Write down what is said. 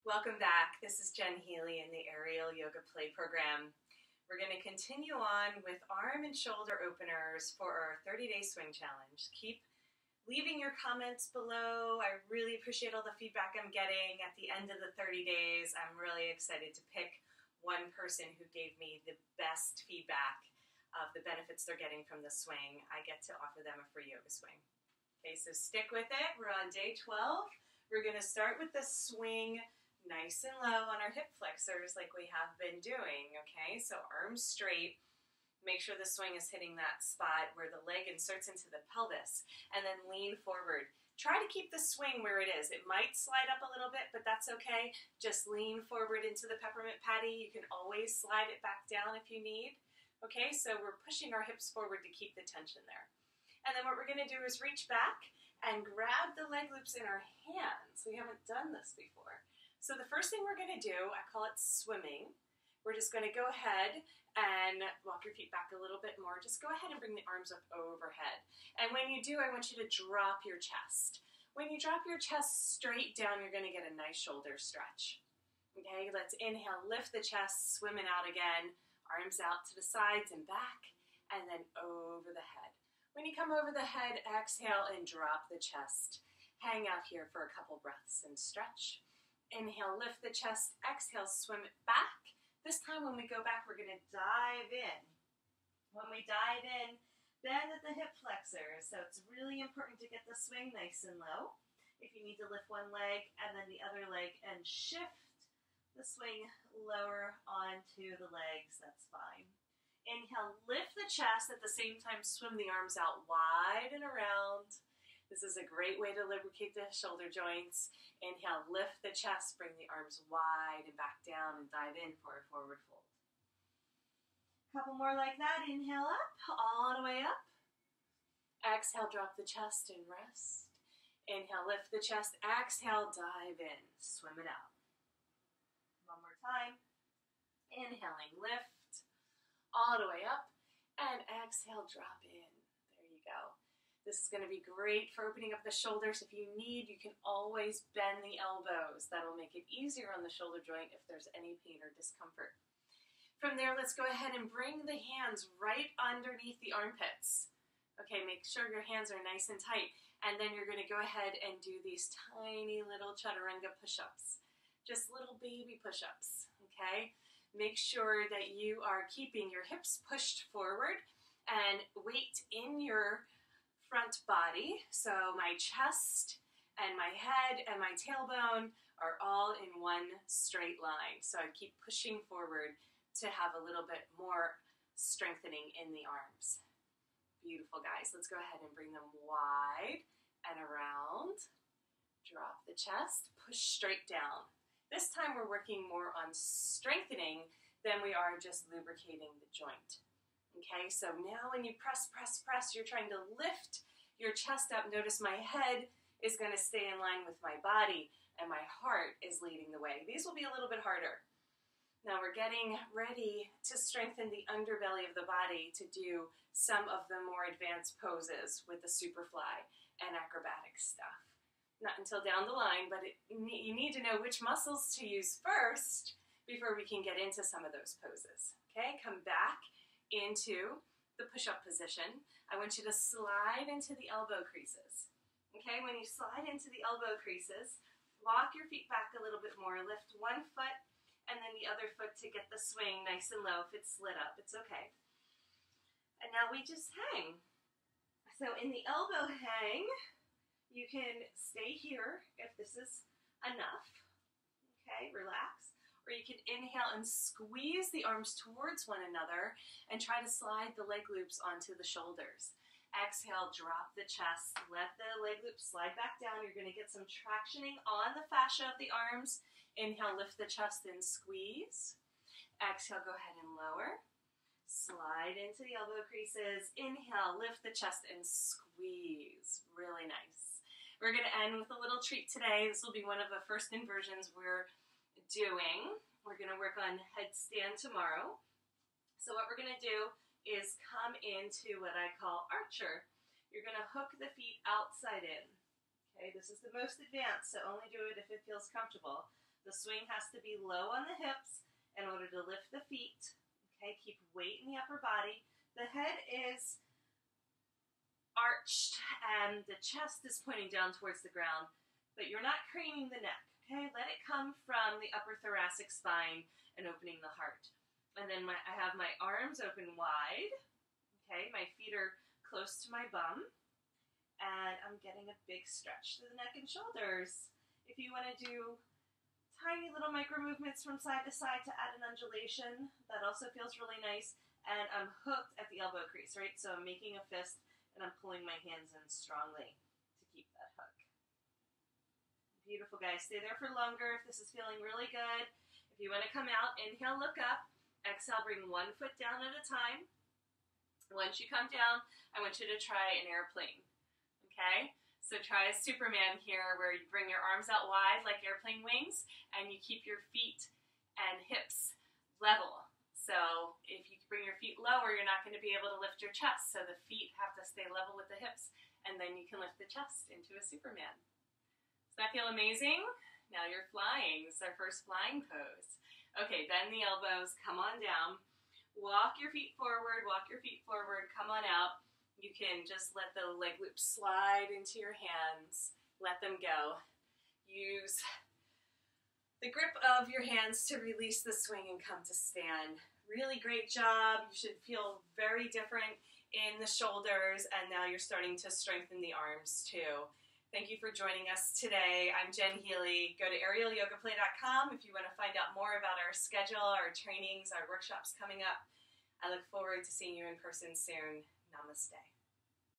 Welcome back. This is Jen Healy in the Aerial Yoga Play Program. We're going to continue on with arm and shoulder openers for our 30-day swing challenge. Keep leaving your comments below. I really appreciate all the feedback I'm getting at the end of the 30 days. I'm really excited to pick one person who gave me the best feedback of the benefits they're getting from the swing. I get to offer them a free yoga swing. Okay, so stick with it. We're on day 12. We're going to start with the swing nice and low on our hip flexors like we have been doing, okay? So arms straight. Make sure the swing is hitting that spot where the leg inserts into the pelvis, and then lean forward. Try to keep the swing where it is. It might slide up a little bit, but that's okay. Just lean forward into the peppermint patty. You can always slide it back down if you need, okay? So we're pushing our hips forward to keep the tension there. And then what we're going to do is reach back and grab the leg loops in our hands. We haven't done this before. So the first thing we're going to do, I call it swimming. We're just going to go ahead and walk your feet back a little bit more. Just go ahead and bring the arms up overhead. And when you do, I want you to drop your chest. When you drop your chest straight down, you're going to get a nice shoulder stretch. Okay, let's inhale, lift the chest, swim it out again. Arms out to the sides and back, and then over the head. When you come over the head, exhale and drop the chest. Hang out here for a couple breaths and stretch. Inhale, lift the chest. Exhale, swim it back. This time when we go back, we're going to dive in. When we dive in, bend at the hip flexors. So it's really important to get the swing nice and low. If you need to lift one leg and then the other leg and shift the swing lower onto the legs, that's fine. Inhale, lift the chest. At the same time, swim the arms out wide and around. This is a great way to lubricate the shoulder joints. Inhale, lift the chest, bring the arms wide and back down and dive in for a forward fold. Couple more like that. Inhale up, all the way up. Exhale, drop the chest and rest. Inhale, lift the chest. Exhale, dive in, swim it out. One more time. Inhaling, lift, all the way up, and exhale, drop in. There you go. This is going to be great for opening up the shoulders. If you need, you can always bend the elbows. That'll make it easier on the shoulder joint if there's any pain or discomfort. From there, let's go ahead and bring the hands right underneath the armpits. Okay, make sure your hands are nice and tight. And then you're going to go ahead and do these tiny little chaturanga push-ups. Just little baby push-ups, okay? Make sure that you are keeping your hips pushed forward and weight in your front body. So my chest and my head and my tailbone are all in one straight line. So I keep pushing forward to have a little bit more strengthening in the arms. Beautiful, guys. Let's go ahead and bring them wide and around. Drop the chest, push straight down. This time we're working more on strengthening than we are just lubricating the joint. Okay, so now when you press, press, press, you're trying to lift your chest up. Notice my head is going to stay in line with my body, and my heart is leading the way. These will be a little bit harder. Now we're getting ready to strengthen the underbelly of the body to do some of the more advanced poses with the superfly and acrobatic stuff. Not until down the line, but you need to know which muscles to use first before we can get into some of those poses. Okay, come back into the push-up position. I want you to slide into the elbow creases. Okay, when you slide into the elbow creases, walk your feet back a little bit more. Lift one foot and then the other foot to get the swing nice and low. If it's slid up, it's okay. And now we just hang. So in the elbow hang, you can stay here if this is enough. Okay, relax. Or you can inhale and squeeze the arms towards one another and try to slide the leg loops onto the shoulders. Exhale, drop the chest, let the leg loops slide back down. You're going to get some tractioning on the fascia of the arms. Inhale, lift the chest and squeeze. Exhale, go ahead and lower. Slide into the elbow creases. Inhale, lift the chest and squeeze. Really nice. We're going to end with a little treat today. This will be one of the first inversions we're doing. We're going to work on headstand tomorrow. So what we're going to do is come into what I call archer. You're going to hook the feet outside in. Okay, this is the most advanced, so only do it if it feels comfortable. The swing has to be low on the hips in order to lift the feet. Okay, keep weight in the upper body. The head is arched and the chest is pointing down towards the ground, but you're not craning the neck. Okay, let it come from the upper thoracic spine and opening the heart. And then I have my arms open wide. Okay, my feet are close to my bum. And I'm getting a big stretch to the neck and shoulders. If you want to do tiny little micro movements from side to side to add an undulation, that also feels really nice. And I'm hooked at the elbow crease, right? So I'm making a fist and I'm pulling my hands in strongly to keep that hook. Beautiful, guys. Stay there for longer if this is feeling really good. If you want to come out, inhale, look up. Exhale, bring one foot down at a time. Once you come down, I want you to try an airplane. Okay? So try a Superman here where you bring your arms out wide like airplane wings and you keep your feet and hips level. So if you bring your feet lower, you're not going to be able to lift your chest. So the feet have to stay level with the hips and then you can lift the chest into a Superman. Does that feel amazing? Now you're flying. This is our first flying pose. Okay, bend the elbows, come on down. Walk your feet forward, come on out. You can just let the leg loops slide into your hands. Let them go. Use the grip of your hands to release the swing and come to stand. Really great job. You should feel very different in the shoulders, and now you're starting to strengthen the arms too. Thank you for joining us today. I'm Jen Healy. Go to aerialyogaplay.com if you want to find out more about our schedule, our trainings, our workshops coming up. I look forward to seeing you in person soon. Namaste.